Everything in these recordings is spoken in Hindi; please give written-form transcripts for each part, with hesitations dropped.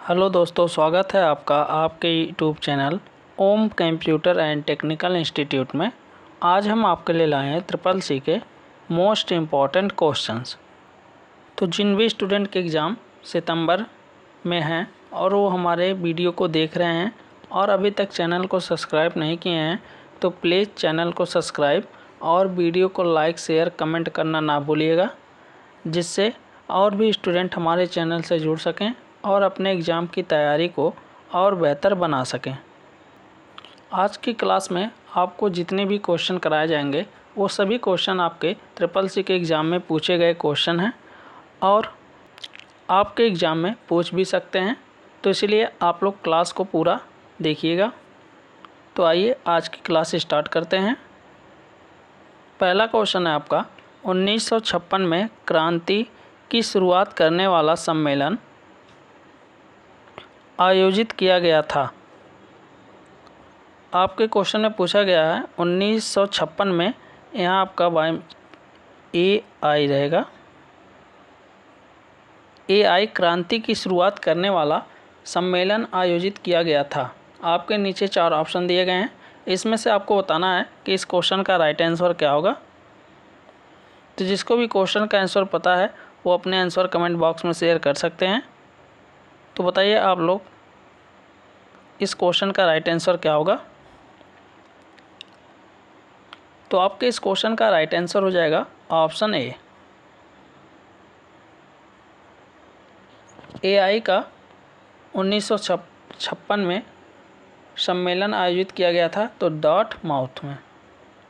हेलो दोस्तों, स्वागत है आपका आपके YouTube channel Om computer and technical institute में। आज हम आपके लिए लाए हैं ट्रिपल सी के मोस्ट इम्पॉर्टेंट क्वेश्चंस। तो जिन भी स्टूडेंट के एग्ज़ाम सितंबर में हैं और वो हमारे वीडियो को देख रहे हैं और अभी तक चैनल को सब्सक्राइब नहीं किए हैं तो प्लीज़ चैनल को सब्सक्राइब और वीडियो को लाइक शेयर कमेंट करना ना भूलिएगा, जिससे और भी स्टूडेंट हमारे चैनल से जुड़ सकें और अपने एग्ज़ाम की तैयारी को और बेहतर बना सकें। आज की क्लास में आपको जितने भी क्वेश्चन कराए जाएंगे वो सभी क्वेश्चन आपके ट्रिपल सी के एग्ज़ाम में पूछे गए क्वेश्चन हैं और आपके एग्ज़ाम में पूछ भी सकते हैं, तो इसलिए आप लोग क्लास को पूरा देखिएगा। तो आइए आज की क्लास स्टार्ट करते हैं। पहला क्वेश्चन है आपका, 1956 में क्रांति की शुरुआत करने वाला सम्मेलन आयोजित किया गया था। आपके क्वेश्चन में पूछा गया है 1956 में, यहाँ आपका AI रहेगा। AI क्रांति की शुरुआत करने वाला सम्मेलन आयोजित किया गया था। आपके नीचे 4 ऑप्शन दिए गए हैं, इसमें से आपको बताना है कि इस क्वेश्चन का राइट आंसर क्या होगा। तो जिसको भी क्वेश्चन का आंसर पता है वो अपने आंसर कमेंट बॉक्स में शेयर कर सकते हैं। तो बताइए आप लोग, इस क्वेश्चन का राइट आंसर क्या होगा। तो आपके इस क्वेश्चन का राइट आंसर हो जाएगा ऑप्शन ए। AI का 1956 में सम्मेलन आयोजित किया गया था, तो डॉट माउथ में।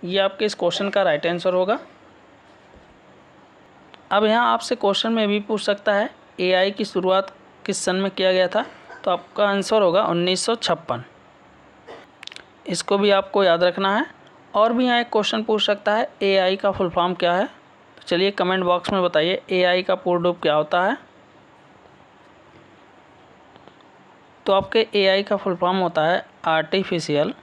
ये आपके इस क्वेश्चन का राइट आंसर होगा। अब यहाँ आपसे क्वेश्चन में भी पूछ सकता है AI की शुरुआत किस सन में किया गया था, तो आपका आंसर होगा 1956। इसको भी आपको याद रखना है। और भी यहाँ एक क्वेश्चन पूछ सकता है AI का फुल फॉर्म क्या है। तो चलिए कमेंट बॉक्स में बताइए AI का पूर्ण रूप क्या होता है। तो आपके AI का फुल फॉर्म होता है आर्टिफिशियल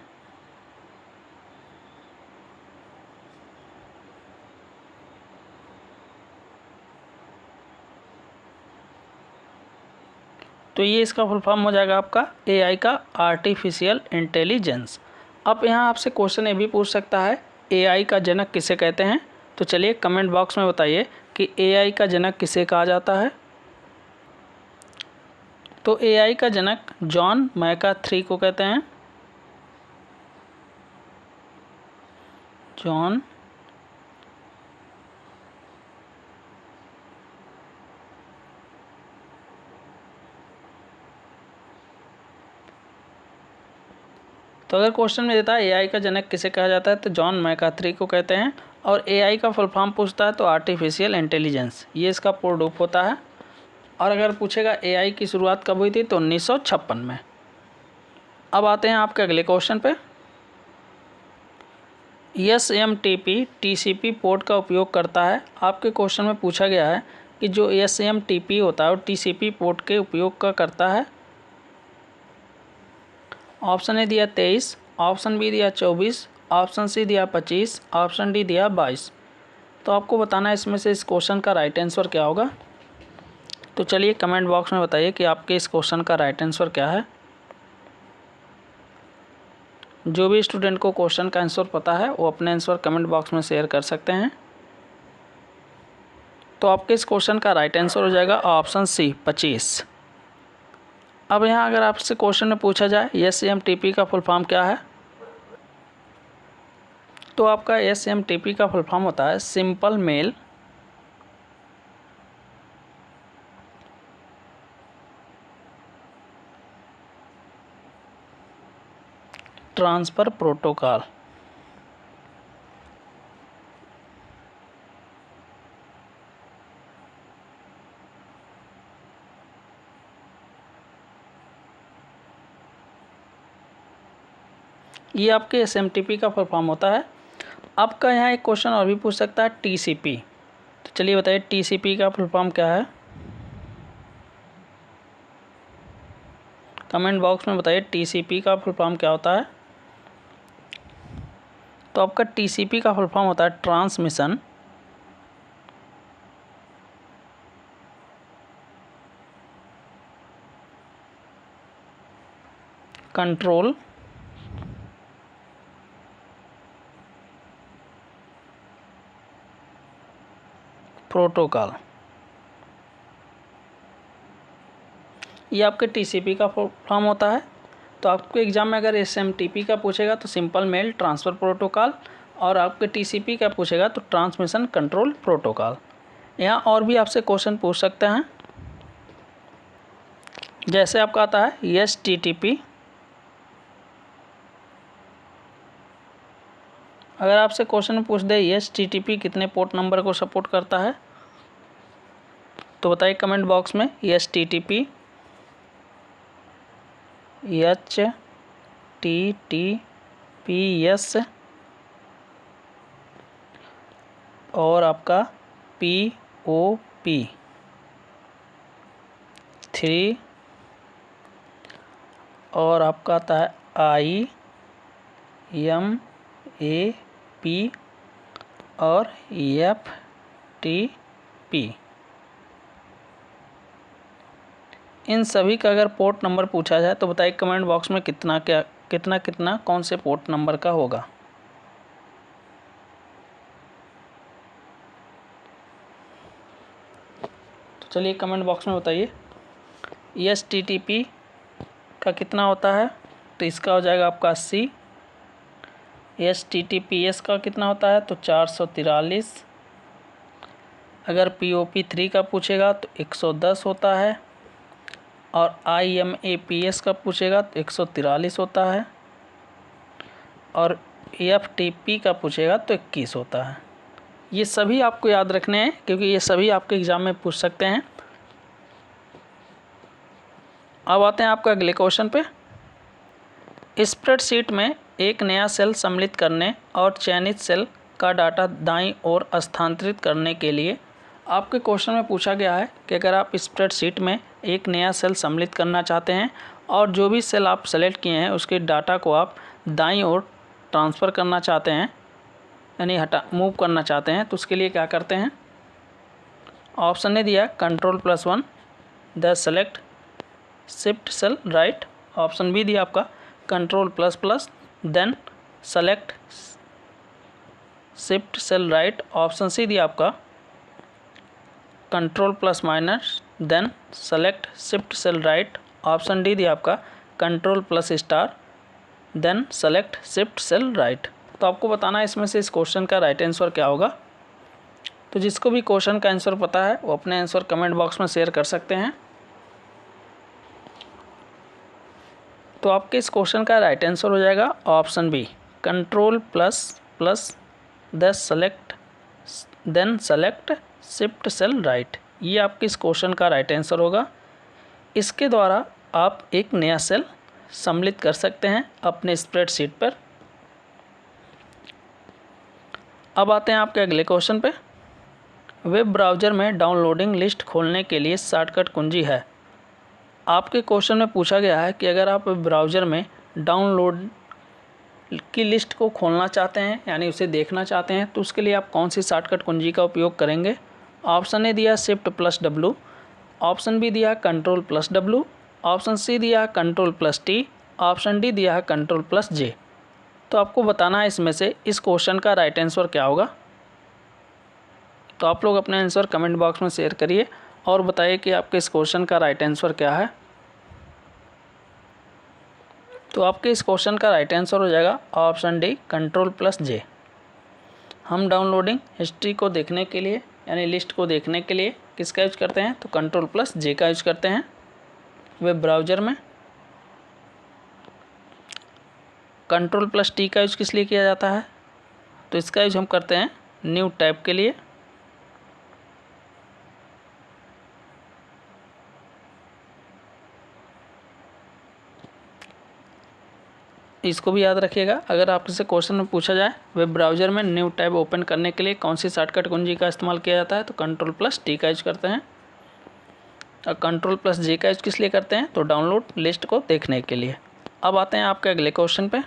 तो ये इसका फुल फॉर्म हो जाएगा आपका AI का आर्टिफिशियल इंटेलिजेंस। अब यहाँ आपसे क्वेश्चन ये भी पूछ सकता है AI का जनक किसे कहते हैं। तो चलिए कमेंट बॉक्स में बताइए कि AI का जनक किसे कहा जाता है। तो AI का जनक जॉन मैकार्थी को कहते हैं। जॉन तो अगर क्वेश्चन में देता है AI का जनक किसे कहा जाता है तो जॉन मैकार्थी को कहते हैं। और AI का फुल फॉर्म पूछता है तो आर्टिफिशियल इंटेलिजेंस, ये इसका पूर्ण रूप होता है। और अगर पूछेगा AI की शुरुआत कब हुई थी तो 1956 में। अब आते हैं आपके अगले क्वेश्चन पे। SMTP TCP पोर्ट का उपयोग करता है। आपके क्वेश्चन में पूछा गया है कि जो SMTP होता है वो TCP पोर्ट के उपयोग का करता है। ऑप्शन ए दिया 23, ऑप्शन बी दिया 24, ऑप्शन सी दिया 25, ऑप्शन डी दिया 22। तो आपको बताना है इसमें से इस क्वेश्चन का राइट आंसर क्या होगा। तो चलिए कमेंट बॉक्स में बताइए कि आपके इस क्वेश्चन का राइट आंसर क्या है। जो भी स्टूडेंट को क्वेश्चन का आंसर पता है वो अपने आंसर कमेंट बॉक्स में शेयर कर सकते हैं। तो आपके इस क्वेश्चन का राइट आंसर हो जाएगा ऑप्शन सी 25। अब यहाँ अगर आपसे क्वेश्चन में पूछा जाए SMTP का फुल फॉर्म क्या है, तो आपका SMTP का फुल फॉर्म होता है सिंपल मेल ट्रांसफ़र प्रोटोकॉल। ये आपके SMTP का फुल फॉर्म होता है। आपका यहाँ एक क्वेश्चन और भी पूछ सकता है TCP। तो चलिए बताइए TCP का फुल फॉर्म क्या है। कमेंट बॉक्स में बताइए TCP का फुल फॉर्म क्या होता है। तो आपका TCP का फुल फॉर्म होता है ट्रांसमिशन कंट्रोल प्रोटोकॉल। ये आपके टीसीपी का फॉर्म होता है। तो आपके एग्जाम में अगर एसएमटीपी का पूछेगा तो सिंपल मेल ट्रांसफ़र प्रोटोकॉल, और आपके टीसीपी का पूछेगा तो ट्रांसमिशन कंट्रोल प्रोटोकॉल। यहाँ और भी आपसे क्वेश्चन पूछ सकते हैं, जैसे आपका आता है एसटीटीपी। अगर आपसे क्वेश्चन पूछ दे एसटीटीपी कितने पोर्ट नंबर को सपोर्ट करता है, तो बताइए कमेंट बॉक्स में। एसटीटीपी HTTPS और आपका POP 3 और आपका आता है IMAP और FTP। इन सभी का अगर पोर्ट नंबर पूछा जाए तो बताइए कमेंट बॉक्स में कितना कौन से पोर्ट नंबर का होगा। तो चलिए कमेंट बॉक्स में बताइए एसटीटीपी का कितना होता है, तो इसका हो जाएगा आपका 80। एसटीटीपीएस का कितना होता है, तो 443। अगर POP 3 का पूछेगा तो 110 होता है, और IMAPS का पूछेगा तो 143 होता है, और FTP का पूछेगा तो 21 होता है। ये सभी आपको याद रखने हैं क्योंकि ये सभी आपके एग्ज़ाम में पूछ सकते हैं। अब आते हैं आपका अगले क्वेश्चन पे। स्प्रेडशीट में एक नया सेल सम्मिलित करने और चयनित सेल का डाटा दाईं ओर स्थानांतरित करने के लिए आपके क्वेश्चन में पूछा गया है कि अगर आप स्प्रेडशीट में एक नया सेल सम्मिलित करना चाहते हैं और जो भी सेल आप सेलेक्ट किए हैं उसके डाटा को आप दाईं ओर ट्रांसफ़र करना चाहते हैं, यानी मूव करना चाहते हैं, तो उसके लिए क्या करते हैं। ऑप्शन ने दिया Ctrl+1 the select shift cell right. Option B दिया आपका Ctrl++ then select shift cell right. Option C दिया आपका Ctrl+- then select shift cell right. Option D दिया आपका Ctrl+* then select shift cell right. तो आपको बताना है इसमें से इस क्वेश्चन का राइट आंसर क्या होगा। तो जिसको भी क्वेश्चन का आंसर पता है वो अपने आंसर कमेंट बॉक्स में शेयर कर सकते हैं। तो आपके इस क्वेश्चन का राइट आंसर हो जाएगा option B Ctrl++ the select then select shift cell right. ये आपके इस क्वेश्चन का राइट आंसर होगा। इसके द्वारा आप एक नया सेल सम्मिलित कर सकते हैं अपने स्प्रेडशीट पर। अब आते हैं आपके अगले क्वेश्चन पे। वेब ब्राउज़र में डाउनलोडिंग लिस्ट खोलने के लिए शॉर्टकट कुंजी है। आपके क्वेश्चन में पूछा गया है कि अगर आप ब्राउज़र में डाउनलोड की लिस्ट को खोलना चाहते हैं यानी उसे देखना चाहते हैं तो उसके लिए आप कौन सी शॉर्टकट कुंजी का उपयोग करेंगे। ऑप्शन ए दिया Shift+W, ऑप्शन बी दिया Ctrl+W, ऑप्शन सी दिया Ctrl+T, ऑप्शन डी दिया है Ctrl+J। तो आपको बताना है इसमें से इस क्वेश्चन का राइट आंसर क्या होगा। तो आप लोग अपने आंसर कमेंट बॉक्स में शेयर करिए और बताइए कि आपके इस क्वेश्चन का राइट आंसर क्या है। तो आपके इस क्वेश्चन का राइट आंसर हो जाएगा ऑप्शन डी Ctrl+J। हम डाउनलोडिंग हिस्ट्री को देखने के लिए यानी लिस्ट को देखने के लिए किसका यूज करते हैं, तो Ctrl+J का यूज करते हैं वेब ब्राउज़र में। Ctrl+T का यूज किस लिए किया जाता है, तो इसका यूज हम करते हैं न्यू टैब के लिए। इसको भी याद रखिएगा, अगर आपसे क्वेश्चन में पूछा जाए वेब ब्राउज़र में न्यू टैब ओपन करने के लिए कौन सी शॉर्टकट कुंजी का इस्तेमाल किया जाता है, तो Ctrl+T का यूज करते हैं। और Ctrl+J का यूज किस लिए करते हैं, तो डाउनलोड लिस्ट को देखने के लिए। अब आते हैं आपके अगले क्वेश्चन पे।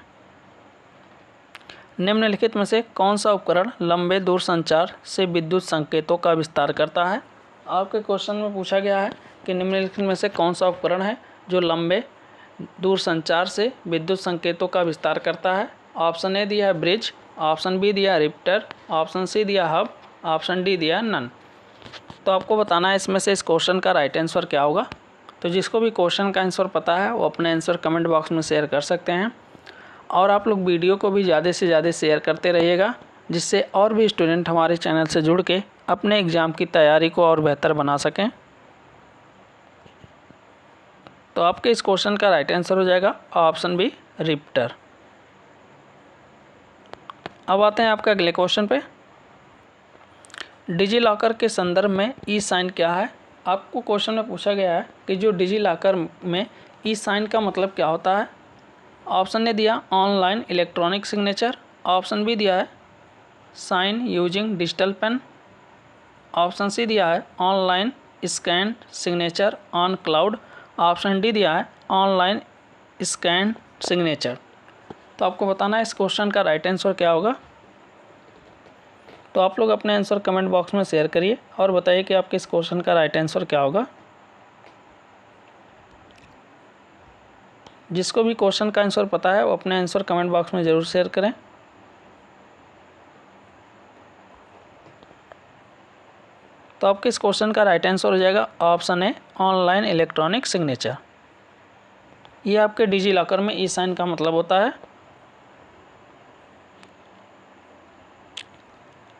निम्नलिखित में से कौन सा उपकरण लंबे दूरसंचार से विद्युत संकेतों का विस्तार करता है। आपके क्वेश्चन में पूछा गया है कि निम्नलिखित में से कौन सा उपकरण है जो लंबे दूरसंचार से विद्युत संकेतों का विस्तार करता है। ऑप्शन ए दिया है ब्रिज, ऑप्शन बी दिया रिप्टर, ऑप्शन सी दिया हब, ऑप्शन डी दिया नन। तो आपको बताना है इसमें से इस क्वेश्चन का राइट आंसर क्या होगा। तो जिसको भी क्वेश्चन का आंसर पता है वो अपने आंसर कमेंट बॉक्स में शेयर कर सकते हैं। और आप लोग वीडियो को भी ज़्यादा से ज़्यादा शेयर करते रहिएगा, जिससे और भी स्टूडेंट हमारे चैनल से जुड़ के अपने एग्ज़ाम की तैयारी को और बेहतर बना सकें। तो आपके इस क्वेश्चन का राइट आंसर हो जाएगा ऑप्शन बी रिप्टर। अब आते हैं आपके अगले क्वेश्चन पे। डिजी लॉकर के संदर्भ में ई साइन क्या है। आपको क्वेश्चन में पूछा गया है कि जो डिजी लॉकर में ई साइन का मतलब क्या होता है। ऑप्शन ने दिया online electronic signature, option B दिया है sign using digital pen, option C दिया है online scan signature on cloud, option D दिया है ऑनलाइन स्कैन सिग्नेचर। तो आपको बताना है इस क्वेश्चन का राइट आंसर क्या होगा। तो आप लोग अपने आंसर कमेंट बॉक्स में शेयर करिए और बताइए कि आपके इस क्वेश्चन का राइट आंसर क्या होगा। जिसको भी क्वेश्चन का आंसर पता है वो अपने आंसर कमेंट बॉक्स में ज़रूर शेयर करें। तो आपके इस क्वेश्चन का राइट आंसर हो जाएगा option A online electronic signature. ये आपके डिजी लॉकर में ई साइन का मतलब होता है।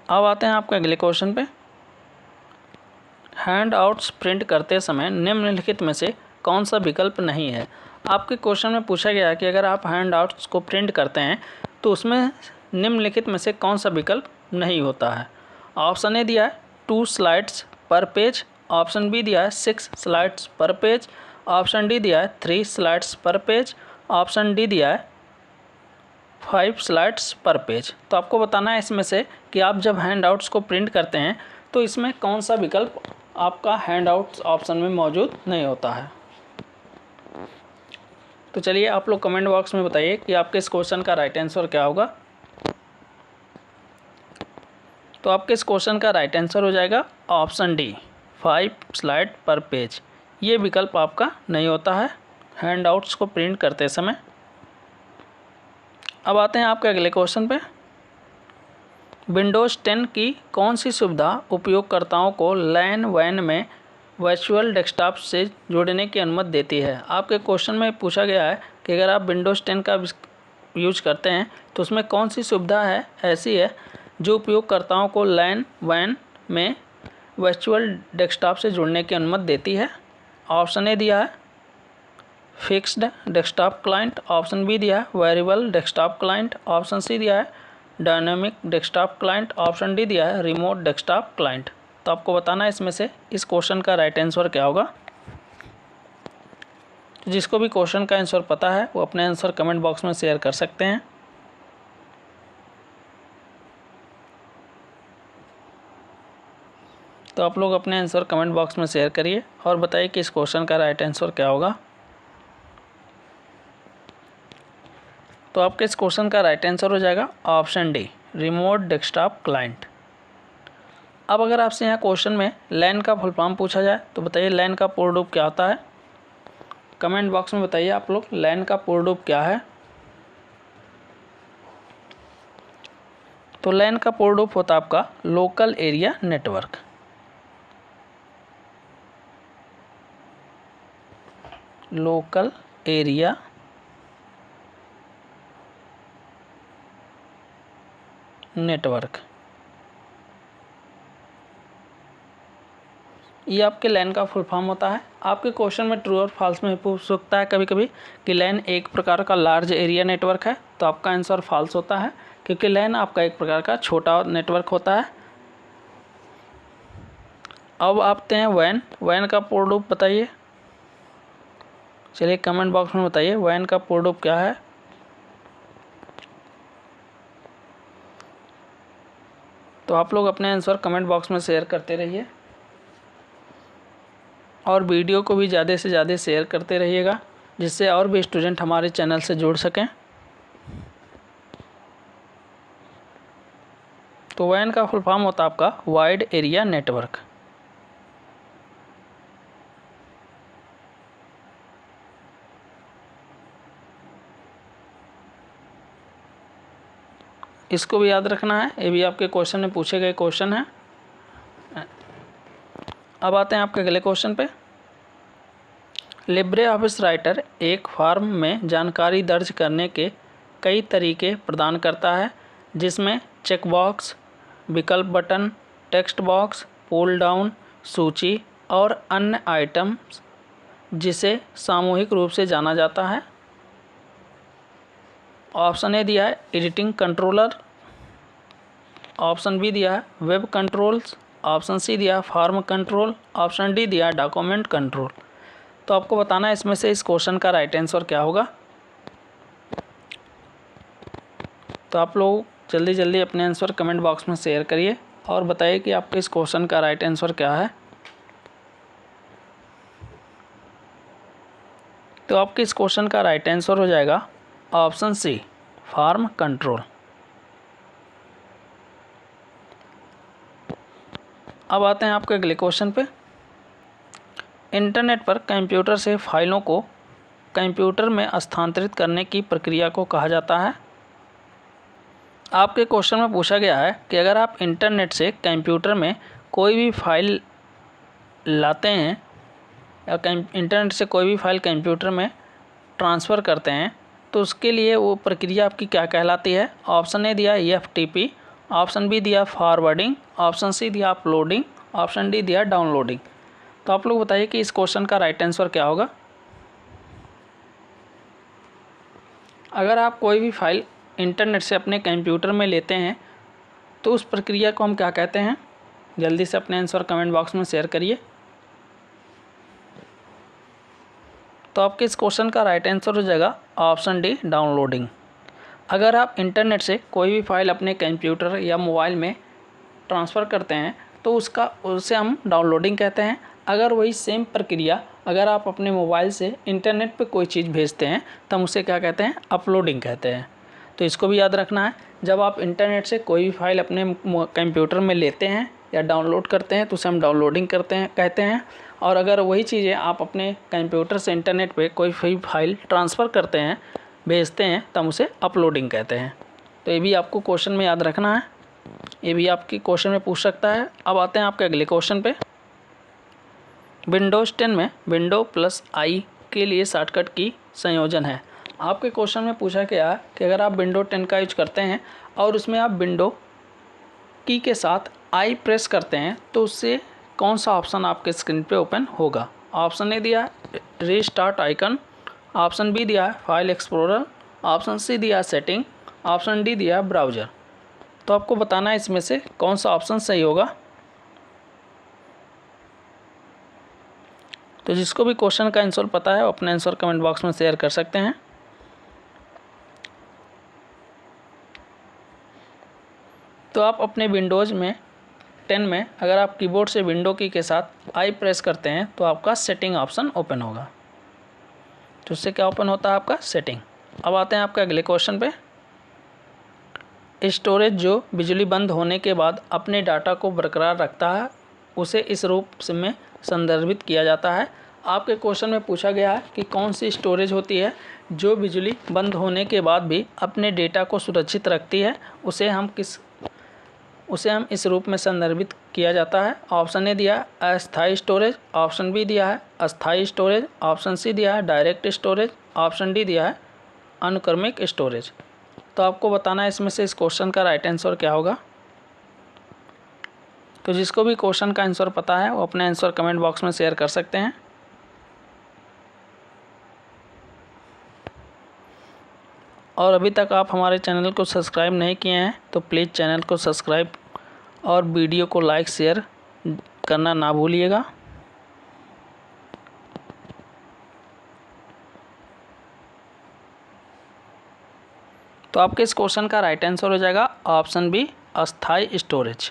अब आते हैं आपके अगले क्वेश्चन पे। हैंड आउट्स प्रिंट करते समय निम्नलिखित में से कौन सा विकल्प नहीं है। आपके क्वेश्चन में पूछा गया है कि अगर आप हैंड आउट्स को प्रिंट करते हैं तो उसमें निम्नलिखित में से कौन सा विकल्प नहीं होता है। ऑप्शन ए दिया है 2 स्लाइड्स पर पेज, ऑप्शन बी दिया है 6 स्लाइड्स पर पेज, ऑप्शन डी दिया है 3 स्लाइड्स पर पेज, ऑप्शन डी दिया है 5 स्लाइड्स पर पेज। तो आपको बताना है इसमें से कि आप जब हैंड आउट्स को प्रिंट करते हैं तो इसमें कौन सा विकल्प आपका हैंड आउट्स ऑप्शन में मौजूद नहीं होता है। तो चलिए आप लोग कमेंट बॉक्स में बताइए कि आपके इस क्वेश्चन का राइट आंसर क्या होगा। तो आपके इस क्वेश्चन का राइट आंसर हो जाएगा ऑप्शन डी 5 स्लाइड पर पेज। ये विकल्प आपका नहीं होता है हैंड आउट्स को प्रिंट करते समय। अब आते हैं आपके अगले क्वेश्चन पे। विंडोज़ 10 की कौन सी सुविधा उपयोगकर्ताओं को लैन वैन में वर्चुअल डेस्कटॉप से जोड़ने की अनुमति देती है। आपके क्वेश्चन में पूछा गया है कि अगर आप विंडोज़ 10 का यूज करते हैं तो उसमें कौन सी सुविधा है ऐसी है जो उपयोगकर्ताओं को लैन वैन में वर्चुअल डेस्कटॉप से जुड़ने की अनुमति देती है। ऑप्शन ए दिया है fixed desktop client, option B दिया है variable desktop client, option C दिया है dynamic desktop client, option D दिया है रिमोट डेस्कटॉप क्लाइंट। तो आपको बताना है इसमें से इस क्वेश्चन का राइट आंसर क्या होगा। तो जिसको भी क्वेश्चन का आंसर पता है वो अपने आंसर कमेंट बॉक्स में शेयर कर सकते हैं। तो आप लोग अपने आंसर कमेंट बॉक्स में शेयर करिए और बताइए कि इस क्वेश्चन का राइट आंसर क्या होगा। तो आपके इस क्वेश्चन का राइट आंसर हो जाएगा option D remote desktop client. अब अगर आपसे यहाँ क्वेश्चन में लैन का फुल फॉर्म पूछा जाए तो बताइए लैन का पूर्ण रूप क्या होता है। कमेंट बॉक्स में बताइए आप लोग लैन का पूर्ण रूप क्या है। तो लैन का पूर्ण रूप होता है आपका local area network. Local area network, ये आपके लैन का फुल फॉर्म होता है। आपके क्वेश्चन में ट्रू और फॉल्स में पूछ सकता है कभी कभी कि लैन एक प्रकार का लार्ज एरिया नेटवर्क है, तो आपका आंसर फॉल्स होता है क्योंकि लैन आपका एक प्रकार का छोटा नेटवर्क होता है। अब आते हैं वैन। वैन का पूर्ण रूप बताइए। चलिए कमेंट बॉक्स में बताइए वैन का पूर्ण रूप क्या है। तो आप लोग अपने आंसर कमेंट बॉक्स में शेयर करते रहिए और वीडियो को भी ज़्यादा से ज़्यादा शेयर करते रहिएगा, जिससे और भी स्टूडेंट हमारे चैनल से जुड़ सकें। तो वैन का फुल फॉर्म होता है आपका वाइड एरिया नेटवर्क। इसको भी याद रखना है, ये भी आपके क्वेश्चन में पूछे गए क्वेश्चन हैं। अब आते हैं आपके अगले क्वेश्चन पे। लिब्रे ऑफिस राइटर एक फॉर्म में जानकारी दर्ज करने के कई तरीके प्रदान करता है, जिसमें चेकबॉक्स, विकल्प button, text box, pull down, सूची और अन्य आइटम्स, जिसे सामूहिक रूप से जाना जाता है। ऑप्शन ए दिया है एडिटिंग कंट्रोलर, ऑप्शन बी दिया है वेब कंट्रोल्स, ऑप्शन सी दिया है फॉर्म कंट्रोल, ऑप्शन डी दिया है डॉक्यूमेंट कंट्रोल। तो आपको बताना है इसमें से इस क्वेश्चन का राइट आंसर क्या होगा। तो आप लोग जल्दी जल्दी अपने आंसर कमेंट बॉक्स में शेयर करिए और बताइए कि आपके इस क्वेश्चन का राइट आंसर क्या है। तो आपके इस क्वेश्चन का राइट आंसर हो जाएगा ऑप्शन सी, फॉर्म कंट्रोल। अब आते हैं आपके अगले क्वेश्चन पे। इंटरनेट पर कंप्यूटर से फाइलों को कंप्यूटर में स्थानांतरित करने की प्रक्रिया को कहा जाता है। आपके क्वेश्चन में पूछा गया है कि अगर आप इंटरनेट से कंप्यूटर में कोई भी फाइल लाते हैं या इंटरनेट से कोई भी फाइल कंप्यूटर में ट्रांसफ़र करते हैं तो उसके लिए वो प्रक्रिया आपकी क्या कहलाती है। ऑप्शन ए दिया FTP, ऑप्शन बी दिया फॉरवर्डिंग, ऑप्शन सी दिया अपलोडिंग, ऑप्शन डी दिया डाउनलोडिंग। तो आप लोग बताइए कि इस क्वेश्चन का राइट आंसर क्या होगा। अगर आप कोई भी फाइल इंटरनेट से अपने कंप्यूटर में लेते हैं तो उस प्रक्रिया को हम क्या कहते हैं। जल्दी से अपने आंसर कमेंट बॉक्स में शेयर करिए। तो आपके इस क्वेश्चन का राइट आंसर हो जाएगा ऑप्शन डी, डाउनलोडिंग। अगर आप इंटरनेट से कोई भी फाइल अपने कंप्यूटर या मोबाइल में ट्रांसफ़र करते हैं तो उसे हम डाउनलोडिंग कहते हैं। अगर वही सेम प्रक्रिया अगर आप अपने मोबाइल से इंटरनेट पे कोई चीज़ भेजते हैं तो हम उसे क्या कहते हैं, अपलोडिंग कहते हैं। तो इसको भी याद रखना है, जब आप इंटरनेट से कोई भी फाइल अपने कंप्यूटर में लेते हैं या डाउनलोड करते हैं तो उसे हम डाउनलोडिंग कहते हैं। और अगर वही चीज़ें आप अपने कंप्यूटर से इंटरनेट पे कोई फाइल ट्रांसफ़र करते हैं, भेजते हैं, तो हम उसे अपलोडिंग कहते हैं। तो ये भी आपको क्वेश्चन में याद रखना है, ये भी आपकी क्वेश्चन में पूछ सकता है। अब आते हैं आपके अगले क्वेश्चन पे। विंडोज़ 10 में विंडो प्लस आई के लिए शॉर्टकट की संयोजन है। आपके क्वेश्चन में पूछा गया है कि अगर आप विंडो 10 का यूज करते हैं और उसमें आप विंडो की के साथ आई प्रेस करते हैं तो उससे कौन सा ऑप्शन आपके स्क्रीन पे ओपन होगा। ऑप्शन ए दिया रीस्टार्ट आइकन, ऑप्शन बी दिया फाइल एक्सप्लोरर, ऑप्शन सी दिया सेटिंग, ऑप्शन डी दिया ब्राउज़र। तो आपको बताना है इसमें से कौन सा ऑप्शन सही होगा। तो जिसको भी क्वेश्चन का आंसर पता है वो अपना आंसर कमेंट बॉक्स में शेयर कर सकते हैं। तो आप अपने विंडोज़ में 10 में अगर आप कीबोर्ड से विंडो की के साथ आई प्रेस करते हैं तो आपका सेटिंग ऑप्शन ओपन होगा। तो उससे क्या ओपन होता है, आपका सेटिंग। अब आते हैं आपके अगले क्वेश्चन पे। स्टोरेज जो बिजली बंद होने के बाद अपने डाटा को बरकरार रखता है उसे इस रूप में संदर्भित किया जाता है। आपके क्वेश्चन में पूछा गया है कि कौन सी स्टोरेज होती है जो बिजली बंद होने के बाद भी अपने डेटा को सुरक्षित रखती है, उसे हम इस रूप में संदर्भित किया जाता है। ऑप्शन ए दिया है अस्थायी स्टोरेज, ऑप्शन बी दिया है अस्थायी स्टोरेज, ऑप्शन सी दिया है डायरेक्ट स्टोरेज, ऑप्शन डी दिया है अनुक्रमिक स्टोरेज। तो आपको बताना है इसमें से इस क्वेश्चन का राइट आंसर क्या होगा। तो जिसको भी क्वेश्चन का आंसर पता है वो अपने आंसर कमेंट बॉक्स में शेयर कर सकते हैं। और अभी तक आप हमारे चैनल को सब्सक्राइब नहीं किए हैं तो प्लीज़ चैनल को सब्सक्राइब और वीडियो को लाइक शेयर करना ना भूलिएगा। तो आपके इस क्वेश्चन का राइट आंसर हो जाएगा ऑप्शन बी, अस्थायी स्टोरेज।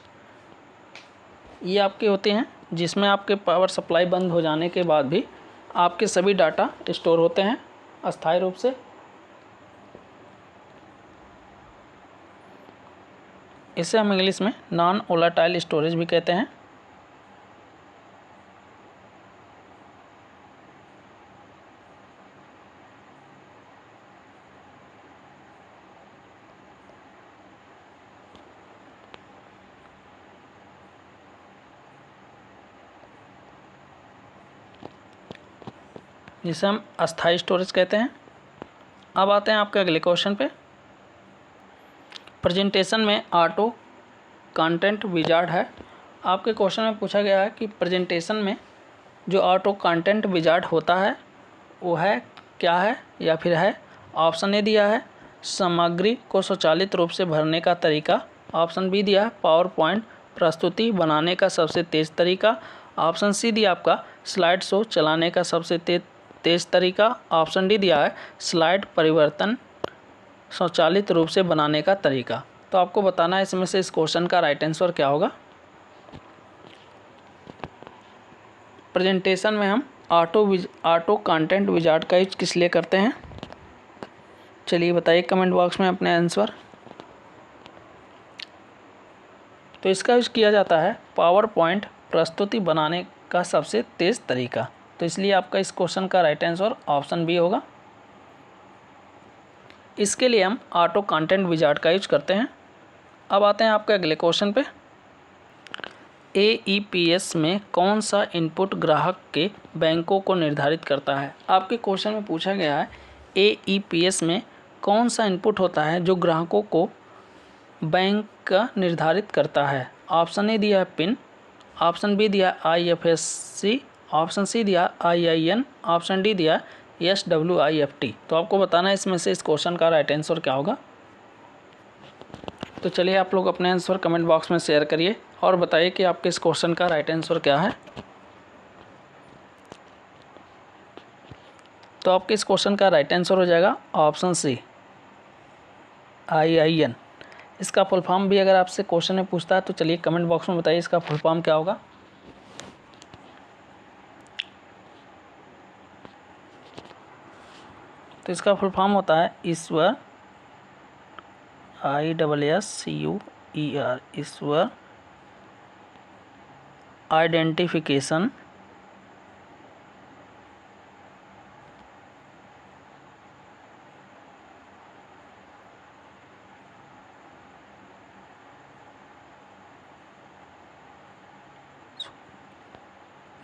ये आपके होते हैं जिसमें आपके पावर सप्लाई बंद हो जाने के बाद भी आपके सभी डाटा स्टोर होते हैं अस्थायी रूप से। इसे हम इंग्लिश में नॉन वोलेटाइल स्टोरेज भी कहते हैं। जिसे हम अस्थायी स्टोरेज कहते हैं। अब आते हैं आपके अगले क्वेश्चन पे। प्रेजेंटेशन में ऑटो कंटेंट विजार्ड है। आपके क्वेश्चन में पूछा गया है कि प्रेजेंटेशन में जो ऑटो कंटेंट विजार्ड होता है वो है क्या है या फिर है। ऑप्शन ए दिया है सामग्री को स्वचालित रूप से भरने का तरीका। ऑप्शन बी दिया है पावर पॉइंट प्रस्तुति बनाने का सबसे तेज़ तरीका। ऑप्शन सी दिया आपका स्लाइड शो चलाने का सबसे तेज़ तरीका। ऑप्शन डी दिया है स्लाइड परिवर्तन स्वचालित रूप से बनाने का तरीका। तो आपको बताना है इसमें से इस क्वेश्चन का राइट आंसर क्या होगा। प्रेजेंटेशन में हम ऑटो कंटेंट विजार्ड का यूज किस लिए करते हैं, चलिए बताइए कमेंट बॉक्स में अपने आंसर। तो इसका यूज किया जाता है पावर पॉइंट प्रस्तुति बनाने का सबसे तेज़ तरीका। तो इसलिए आपका इस क्वेश्चन का राइट आंसर ऑप्शन बी होगा। इसके लिए हम ऑटो कंटेंट विजार्ड का यूज करते हैं। अब आते हैं आपके अगले क्वेश्चन पे। AEPS में कौन सा इनपुट ग्राहक के बैंकों को निर्धारित करता है। आपके क्वेश्चन में पूछा गया है AEPS में कौन सा इनपुट होता है जो ग्राहकों को बैंक का निर्धारित करता है। ऑप्शन ए दिया है पिन, ऑप्शन बी दिया IFSC, ऑप्शन सी दिया IIN, ऑप्शन डी दिया SWIFT। तो आपको बताना है इसमें से इस क्वेश्चन का राइट आंसर क्या होगा। तो चलिए आप लोग अपने आंसर कमेंट बॉक्स में शेयर करिए और बताइए कि आपके इस क्वेश्चन का राइट आंसर क्या है। तो आपके इस क्वेश्चन का राइट आंसर हो जाएगा ऑप्शन सी IIN। इसका फुल फॉर्म भी अगर आपसे क्वेश्चन में पूछता है तो चलिए कमेंट बॉक्स में बताइए इसका फुल फॉर्म क्या होगा। तो इसका फुल फॉर्म होता है ईश्वर ISSUER ईश्वर आइडेंटिफिकेशन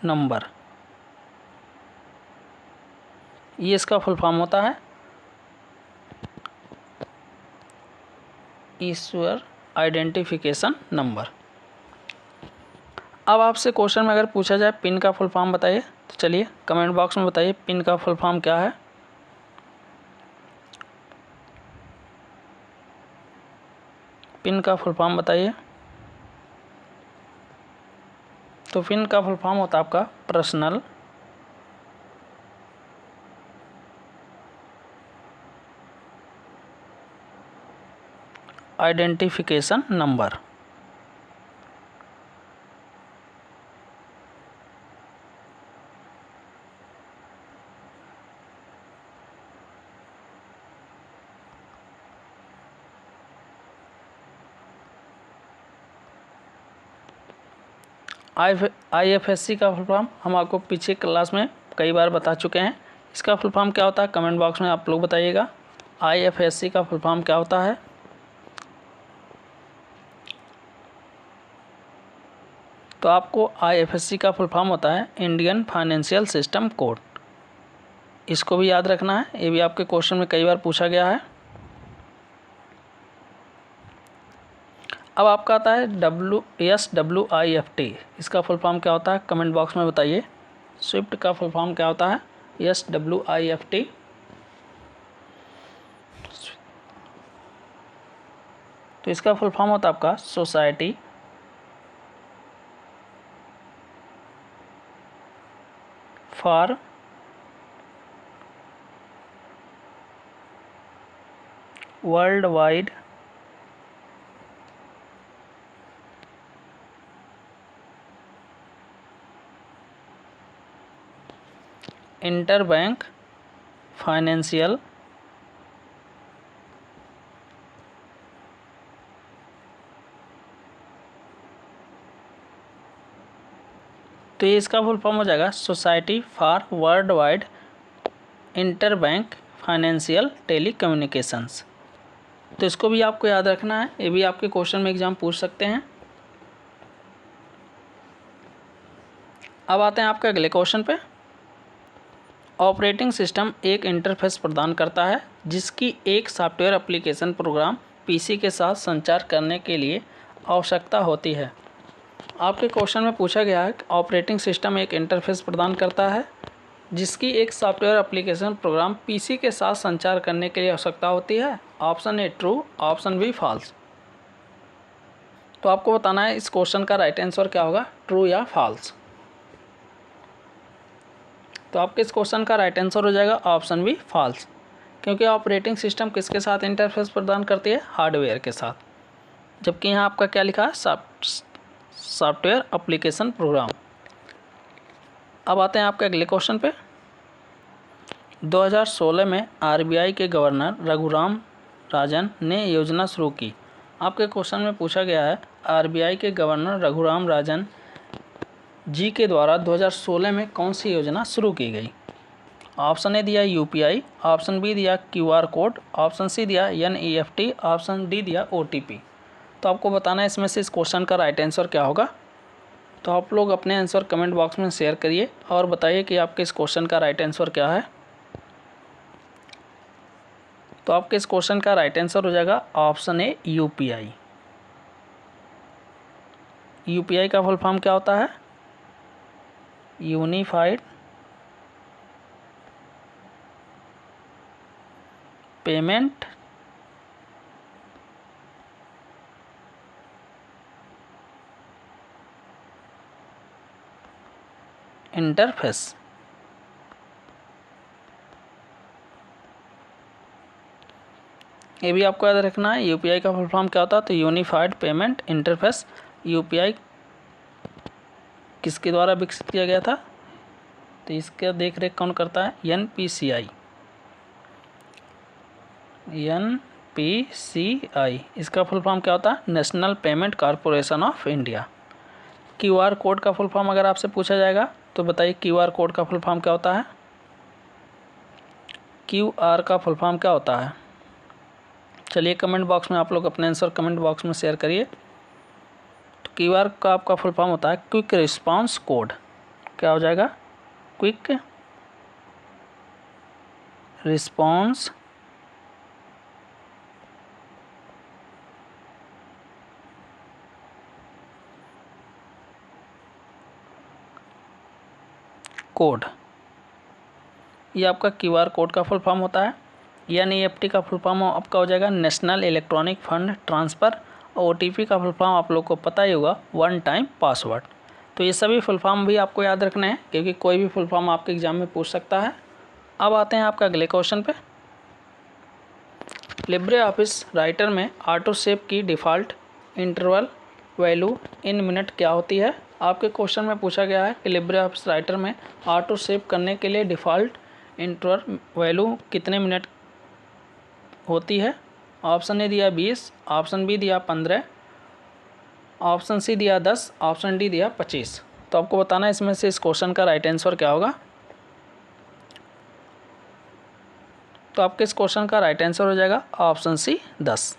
नंबर, ये इसका फुल फॉर्म होता है ईश्वर आइडेंटिफिकेशन नंबर। अब आपसे क्वेश्चन में अगर पूछा जाए पिन का फुल फॉर्म बताइए, तो चलिए कमेंट बॉक्स में बताइए पिन का फुल फॉर्म क्या है। पिन का फुल फॉर्म बताइए। तो पिन का फुल फॉर्म होता है आपका पर्सनल आइडेंटिफिकेशन नंबर। IFSC का फुल फॉर्म हम आपको पीछे क्लास में कई बार बता चुके हैं। इसका फुल फॉर्म क्या होता है कमेंट बॉक्स में आप लोग बताइएगा। IFSC का फुल फॉर्म क्या होता है। तो आपको IFSC का फुल फॉर्म होता है इंडियन फाइनेंशियल सिस्टम कोड। इसको भी याद रखना है, ये भी आपके क्वेश्चन में कई बार पूछा गया है। अब आपका आता है SWIFT। इसका फुल फॉर्म क्या होता है कमेंट बॉक्स में बताइए। स्विफ्ट का फुल फॉर्म क्या होता है SWIFT। तो इसका फुल फॉर्म होता है आपका society for world wide interbank financial तो ये इसका फुल फॉर्म हो जाएगा society for world wide interbank financial telecommunications. तो इसको भी आपको याद रखना है, ये भी आपके क्वेश्चन में एग्जाम पूछ सकते हैं। अब आते हैं आपके अगले क्वेश्चन पे। ऑपरेटिंग सिस्टम एक इंटरफेस प्रदान करता है जिसकी एक सॉफ्टवेयर एप्लीकेशन प्रोग्राम पीसी के साथ संचार करने के लिए आवश्यकता होती है। आपके क्वेश्चन में पूछा गया है कि ऑपरेटिंग सिस्टम एक इंटरफेस प्रदान करता है जिसकी एक सॉफ्टवेयर एप्लीकेशन प्रोग्राम पीसी के साथ संचार करने के लिए आवश्यकता होती है। Option A true, option B false. तो आपको बताना है इस क्वेश्चन का राइट आंसर क्या होगा, ट्रू या फॉल्स। तो आपके इस क्वेश्चन का राइट आंसर हो जाएगा ऑप्शन बी फॉल्स, क्योंकि ऑपरेटिंग सिस्टम किसके साथ इंटरफेस प्रदान करती है, हार्डवेयर के साथ। जबकि यहाँ आपका क्या लिखा है, सॉफ्टवेयर एप्लीकेशन प्रोग्राम। अब आते हैं आपके अगले क्वेश्चन पे। 2016 में आरबीआई के गवर्नर रघुराम राजन ने योजना शुरू की। आपके क्वेश्चन में पूछा गया है आरबीआई के गवर्नर रघुराम राजन जी के द्वारा 2016 में कौन सी योजना शुरू की गई। ऑप्शन ए दिया यूपीआई, ऑप्शन बी दिया क्यूआर कोड, ऑप्शन सी दिया एनईएफटी, ऑप्शन डी दिया ओटीपी। तो आपको बताना है इसमें से इस क्वेश्चन का राइट आंसर क्या होगा। तो आप लोग अपने आंसर कमेंट बॉक्स में शेयर करिए और बताइए कि आपके इस क्वेश्चन का राइट आंसर क्या है। तो आपके इस क्वेश्चन का राइट आंसर हो जाएगा ऑप्शन ए यूपीआई। यूपीआई का फुल फॉर्म क्या होता है, यूनिफाइड पेमेंट इंटरफेस। ये भी आपको याद रखना है, यूपीआई का फुल फॉर्म क्या होता है, तो यूनिफाइड पेमेंट इंटरफेस। यूपीआई किसके द्वारा विकसित किया गया था, तो इसका देख रेख कौन करता है, एनपीसीआई। एनपीसीआई इसका फुल फॉर्म क्या होता है, national payment corporation of India. QR code का फुल फॉर्म अगर आपसे पूछा जाएगा तो बताइए क्यूआर कोड का फुल फॉर्म क्या होता है। क्यूआर का फुल फॉर्म क्या होता है, चलिए कमेंट बॉक्स में आप लोग अपने आंसर कमेंट बॉक्स में शेयर करिए। तो क्यूआर का आपका फुल फॉर्म होता है क्विक रिस्पांस कोड। क्या हो जाएगा, क्विक रिस्पांस कोड। ये आपका क्यूआर कोड का फुल फॉर्म होता है। एनईएफटी का फुल फॉर्म आपका हो जाएगा नेशनल इलेक्ट्रॉनिक फंड ट्रांसफ़र। और ओटीपी का फुल फॉर्म आप लोग को पता ही होगा, वन टाइम पासवर्ड। तो ये सभी फुल फॉर्म भी आपको याद रखने हैं, क्योंकि कोई भी फुल फॉर्म आपके एग्जाम में पूछ सकता है। अब आते हैं आपका अगले क्वेश्चन पे। लिब्रे ऑफिस राइटर में ऑटो सेव की default interval value in minute क्या होती है। आपके क्वेश्चन में पूछा गया है कि लिब्रे ऑफिस राइटर में ऑटो सेव करने के लिए डिफ़ॉल्ट इंटरवल वैल्यू कितने मिनट होती है। ऑप्शन ए दिया 20, ऑप्शन बी दिया 15, ऑप्शन सी दिया 10, ऑप्शन डी दिया 25। तो आपको बताना है इसमें से इस क्वेश्चन का राइट आंसर क्या होगा। तो आपके इस क्वेश्चन का राइट आंसर हो जाएगा ऑप्शन सी 10।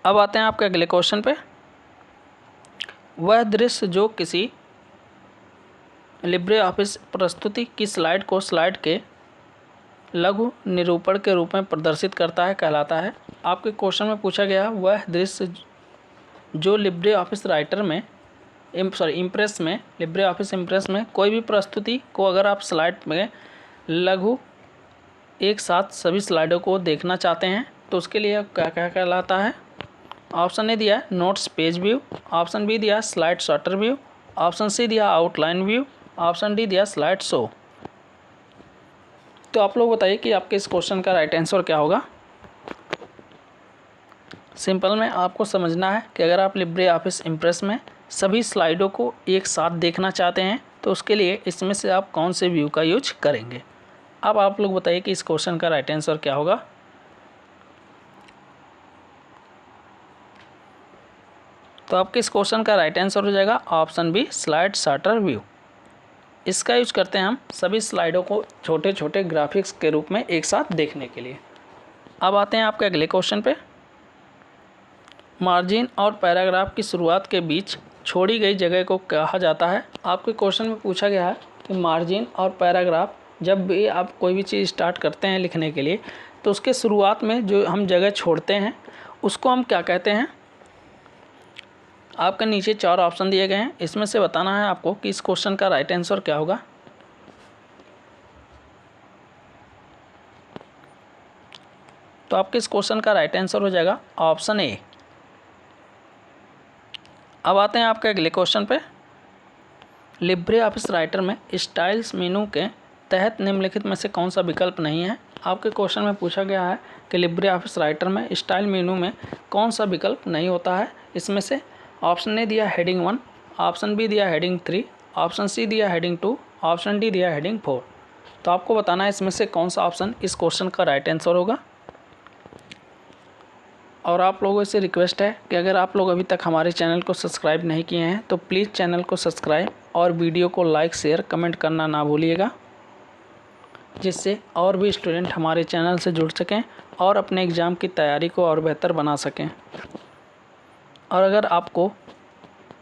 अब आते हैं आपके अगले क्वेश्चन पे। वह दृश्य जो किसी लिब्रे ऑफिस प्रस्तुति की स्लाइड को स्लाइड के लघु निरूपण के रूप में प्रदर्शित करता है कहलाता है। आपके क्वेश्चन में पूछा गया वह दृश्य जो लिब्रे ऑफिस राइटर में इम्प्रेस में लिब्रे ऑफिस इम्प्रेस में कोई भी प्रस्तुति को अगर आप स्लाइड में लघु एक साथ सभी स्लाइडों को देखना चाहते हैं तो उसके लिए क्या क्या कहलाता है। ऑप्शन ए दिया notes page view, option B दिया slide sorter view, option C दिया आउटलाइन व्यू, ऑप्शन डी दिया स्लाइड शो। तो आप लोग बताइए कि आपके इस क्वेश्चन का राइट आंसर क्या होगा। सिंपल में आपको समझना है कि अगर आप लिब्रे ऑफिस इम्प्रेस में सभी स्लाइडों को एक साथ देखना चाहते हैं तो उसके लिए इसमें से आप कौन से व्यू का यूज करेंगे। अब आप लोग बताइए कि इस क्वेश्चन का राइट आंसर क्या होगा। तो आपके इस क्वेश्चन का राइट आंसर हो जाएगा option B slide sorter view. इसका यूज करते हैं हम सभी स्लाइडों को छोटे छोटे ग्राफिक्स के रूप में एक साथ देखने के लिए। अब आते हैं आपके अगले क्वेश्चन पे। मार्जिन और पैराग्राफ की शुरुआत के बीच छोड़ी गई जगह को कहा जाता है। आपके क्वेश्चन में पूछा गया है कि मार्जिन और पैराग्राफ, जब भी आप कोई भी चीज़ स्टार्ट करते हैं लिखने के लिए तो उसके शुरुआत में जो हम जगह छोड़ते हैं उसको हम क्या कहते हैं। आपके नीचे 4 ऑप्शन दिए गए हैं, इसमें से बताना है आपको कि इस क्वेश्चन का राइट आंसर क्या होगा। तो आपके इस क्वेश्चन का राइट आंसर हो जाएगा ऑप्शन ए। अब आते हैं आपके अगले क्वेश्चन पे। लिब्रे ऑफिस राइटर में स्टाइल्स मेनू के तहत निम्नलिखित में से कौन सा विकल्प नहीं है। आपके क्वेश्चन में पूछा गया है कि लिब्रे ऑफिस राइटर में स्टाइल मेनू में कौन सा विकल्प नहीं होता है। इसमें से ऑप्शन ए दिया हेडिंग 1, ऑप्शन बी दिया हेडिंग 3, ऑप्शन सी दिया हेडिंग 2, ऑप्शन डी दिया हेडिंग 4। तो आपको बताना है इसमें से कौन सा ऑप्शन इस क्वेश्चन का राइट आंसर होगा। और आप लोगों से रिक्वेस्ट है कि अगर आप लोग अभी तक हमारे चैनल को सब्सक्राइब नहीं किए हैं तो प्लीज़ चैनल को सब्सक्राइब और वीडियो को लाइक शेयर कमेंट करना ना भूलिएगा, जिससे और भी स्टूडेंट हमारे चैनल से जुड़ सकें और अपने एग्ज़ाम की तैयारी को और बेहतर बना सकें। और अगर आपको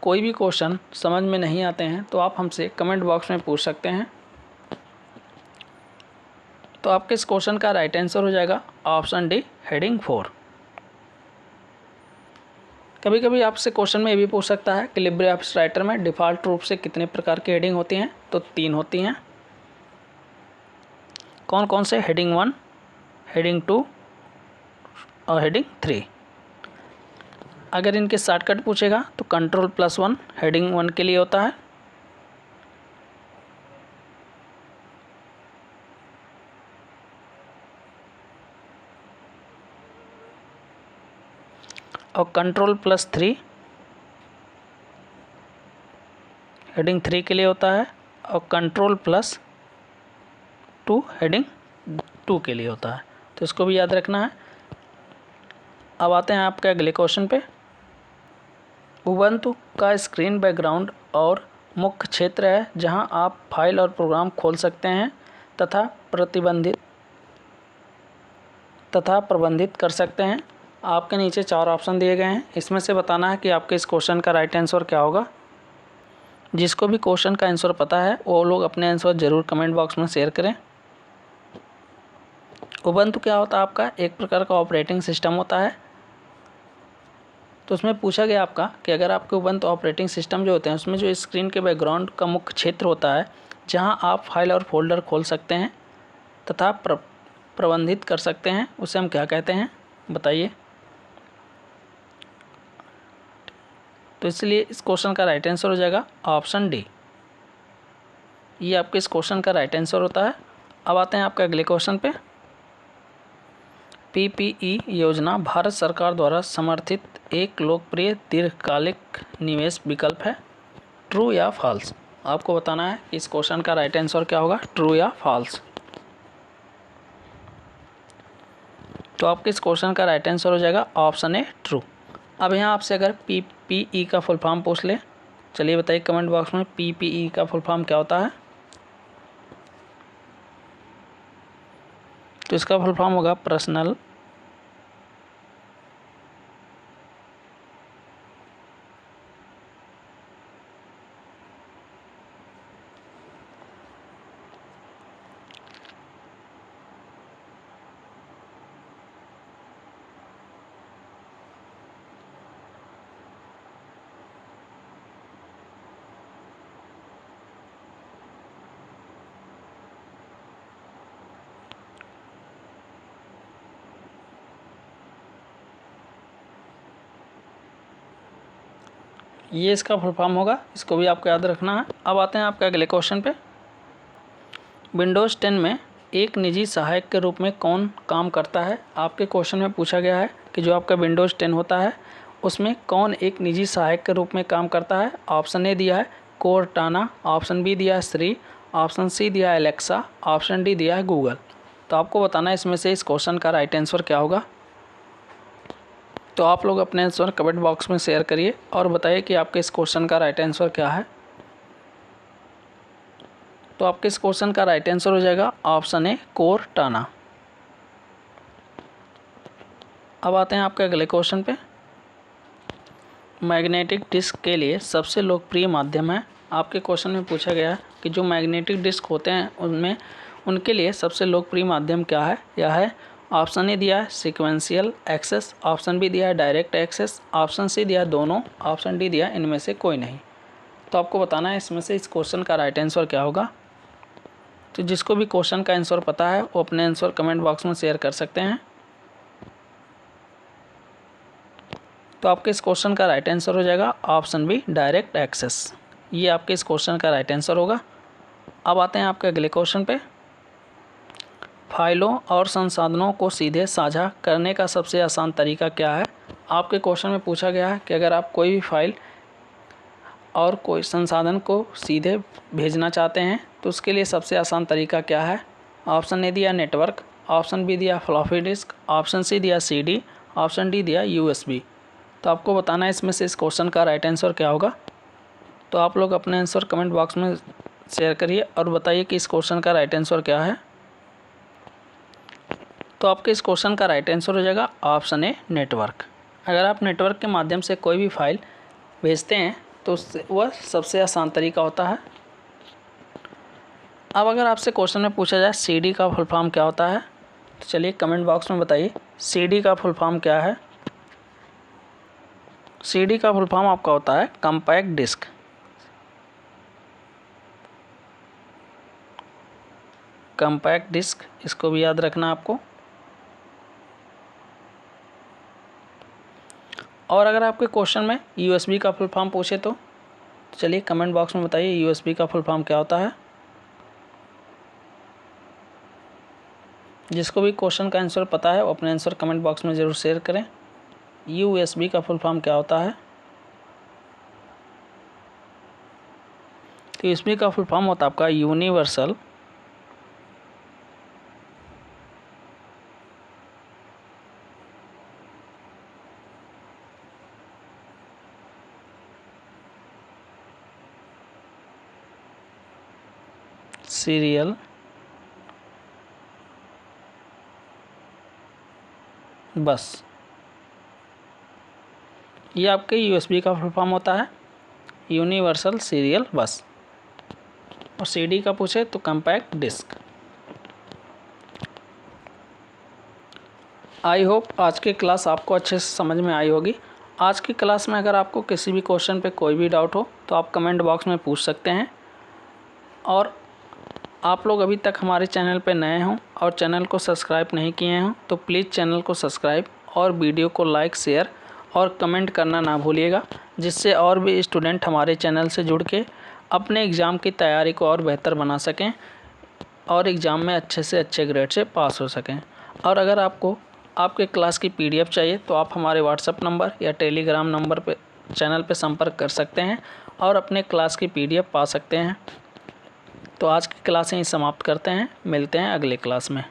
कोई भी क्वेश्चन समझ में नहीं आते हैं तो आप हमसे कमेंट बॉक्स में पूछ सकते हैं। तो आपके इस क्वेश्चन का राइट आंसर हो जाएगा ऑप्शन डी हेडिंग 4। कभी कभी आपसे क्वेश्चन में ये भी पूछ सकता है कि लिब्रे ऑफिस राइटर में डिफ़ॉल्ट रूप से कितने प्रकार की हेडिंग होती हैं। तो 3 होती हैं। कौन कौन से? हेडिंग 1, हेडिंग 2 और हेडिंग 3। अगर इनके शॉर्टकट पूछेगा तो Ctrl+1 हेडिंग 1 के लिए होता है, और Ctrl+3 हेडिंग 3 के लिए होता है, और Ctrl+2 हेडिंग 2 के लिए होता है। तो इसको भी याद रखना है। अब आते हैं आपके अगले क्वेश्चन पे। उबंटू का स्क्रीन बैकग्राउंड और मुख्य क्षेत्र है जहां आप फाइल और प्रोग्राम खोल सकते हैं तथा प्रबंधित कर सकते हैं। आपके नीचे 4 ऑप्शन दिए गए हैं, इसमें से बताना है कि आपके इस क्वेश्चन का राइट आंसर क्या होगा। जिसको भी क्वेश्चन का आंसर पता है वो लोग अपने आंसर ज़रूर कमेंट बॉक्स में शेयर करें। उबंटू क्या होता है? आपका एक प्रकार का ऑपरेटिंग सिस्टम होता है। तो उसमें पूछा गया आपका कि अगर आपके उबंटू ऑपरेटिंग सिस्टम जो होते हैं उसमें जो स्क्रीन के बैकग्राउंड का मुख्य क्षेत्र होता है जहां आप फाइल और फोल्डर खोल सकते हैं तथा प्रबंधित कर सकते हैं, उसे हम क्या कहते हैं बताइए। तो इसलिए इस क्वेश्चन का राइट आंसर हो जाएगा ऑप्शन डी। ये आपके इस क्वेश्चन का राइट आंसर होता है। अब आते हैं आपके अगले क्वेश्चन पे। पीपीई योजना भारत सरकार द्वारा समर्थित एक लोकप्रिय दीर्घकालिक निवेश विकल्प है। ट्रू या फॉल्स? आपको बताना है इस क्वेश्चन का राइट आंसर क्या होगा, ट्रू या फॉल्स। तो आपके इस क्वेश्चन का राइट आंसर हो जाएगा ऑप्शन ए ट्रू। अब यहाँ आपसे अगर पीपीई का फुल फॉर्म पूछ ले, चलिए बताइए कमेंट बॉक्स में पीपीई का फुल फॉर्म क्या होता है। तो इसका फुल फॉर्म होगा पर्सनल ये इसका फुल फॉर्म होगा, इसको भी आपको याद रखना है। अब आते हैं आपके अगले क्वेश्चन पे। विंडोज़ 10 में एक निजी सहायक के रूप में कौन काम करता है? आपके क्वेश्चन में पूछा गया है कि जो आपका विंडोज़ 10 होता है उसमें कौन एक निजी सहायक के रूप में काम करता है। ऑप्शन ए दिया है कोर्टाना, ऑप्शन बी दिया है श्री, ऑप्शन सी दिया है एलेक्सा, ऑप्शन डी दिया है गूगल। तो आपको बताना है इसमें से इस क्वेश्चन का राइट आंसर क्या होगा। तो आप लोग अपने आंसर कमेंट बॉक्स में शेयर करिए और बताइए कि आपके इस क्वेश्चन का राइट आंसर क्या है। तो आपके इस क्वेश्चन का राइट आंसर हो जाएगा ऑप्शन ए कोर्टाना। अब आते हैं आपके अगले क्वेश्चन पे। मैग्नेटिक डिस्क के लिए सबसे लोकप्रिय माध्यम है। आपके क्वेश्चन में पूछा गया कि जो मैग्नेटिक डिस्क होते हैं उनमें उनके लिए सबसे लोकप्रिय माध्यम क्या है। यह है ऑप्शन ए दिया है सीक्वेंशियल एक्सेस, ऑप्शन बी दिया है डायरेक्ट एक्सेस, ऑप्शन सी दिया है दोनों, ऑप्शन डी दिया इनमें से कोई नहीं। तो आपको बताना है इसमें से इस क्वेश्चन का राइट आंसर क्या होगा। तो जिसको भी क्वेश्चन का आंसर पता है वो अपने आंसर कमेंट बॉक्स में शेयर कर सकते हैं। तो आपके इस क्वेश्चन का राइट आंसर हो जाएगा ऑप्शन बी डायरेक्ट एक्सेस। ये आपके इस क्वेश्चन का राइट आंसर होगा। अब आते हैं आपके अगले क्वेश्चन पे। फाइलों और संसाधनों को सीधे साझा करने का सबसे आसान तरीका क्या है। आपके क्वेश्चन में पूछा गया है कि अगर आप कोई भी फाइल और कोई संसाधन को सीधे भेजना चाहते हैं तो उसके लिए सबसे आसान तरीका क्या है। ऑप्शन ए दिया नेटवर्क, ऑप्शन बी दिया फ्लॉपी डिस्क, ऑप्शन सी दिया CD, ऑप्शन डी दिया USB। तो आपको बताना है इसमें से इस क्वेश्चन का राइट आंसर क्या होगा। तो आप लोग अपने आंसर कमेंट बॉक्स में शेयर करिए और बताइए कि इस क्वेश्चन का राइट आंसर क्या है। तो आपके इस क्वेश्चन का राइट आंसर हो जाएगा ऑप्शन ए नेटवर्क। अगर आप नेटवर्क के माध्यम से कोई भी फाइल भेजते हैं तो वह सबसे आसान तरीका होता है। अब अगर आपसे क्वेश्चन में पूछा जाए CD का फुल फॉर्म क्या होता है तो चलिए कमेंट बॉक्स में बताइए CD का फुल फॉर्म क्या है। CD का फुल फॉर्म आपका होता है कॉम्पैक्ट डिस्क। कॉम्पैक्ट डिस्क, इसको भी याद रखना आपको। और अगर आपके क्वेश्चन में USB का फुल फॉर्म पूछे तो चलिए कमेंट बॉक्स में बताइए USB का फुल फॉर्म क्या होता है। जिसको भी क्वेश्चन का आंसर पता है वो अपने आंसर कमेंट बॉक्स में ज़रूर शेयर करें। USB का फुल फॉर्म क्या होता है। तो USB का फुल फॉर्म होता है आपका यूनिवर्सल सीरियल बस। ये आपके USB का फुल फॉर्म होता है यूनिवर्सल सीरियल बस। और CD का पूछे तो कॉम्पैक्ट डिस्क। आई होप आज की क्लास आपको अच्छे से समझ में आई होगी। आज की क्लास में अगर आपको किसी भी क्वेश्चन पे कोई भी डाउट हो तो आप कमेंट बॉक्स में पूछ सकते हैं। और आप लोग अभी तक हमारे चैनल पे नए हों और चैनल को सब्सक्राइब नहीं किए हों तो प्लीज़ चैनल को सब्सक्राइब और वीडियो को लाइक शेयर और कमेंट करना ना भूलिएगा, जिससे और भी स्टूडेंट हमारे चैनल से जुड़ के अपने एग्ज़ाम की तैयारी को और बेहतर बना सकें और एग्ज़ाम में अच्छे से अच्छे ग्रेड से पास हो सकें। और अगर आपको आपके क्लास की PDF चाहिए तो आप हमारे WhatsApp नंबर या टेलीग्राम नंबर पे चैनल पे संपर्क कर सकते हैं और अपने क्लास की PDF पा सकते हैं। तो आज की क्लास यहीं समाप्त करते हैं, मिलते हैं अगले क्लास में।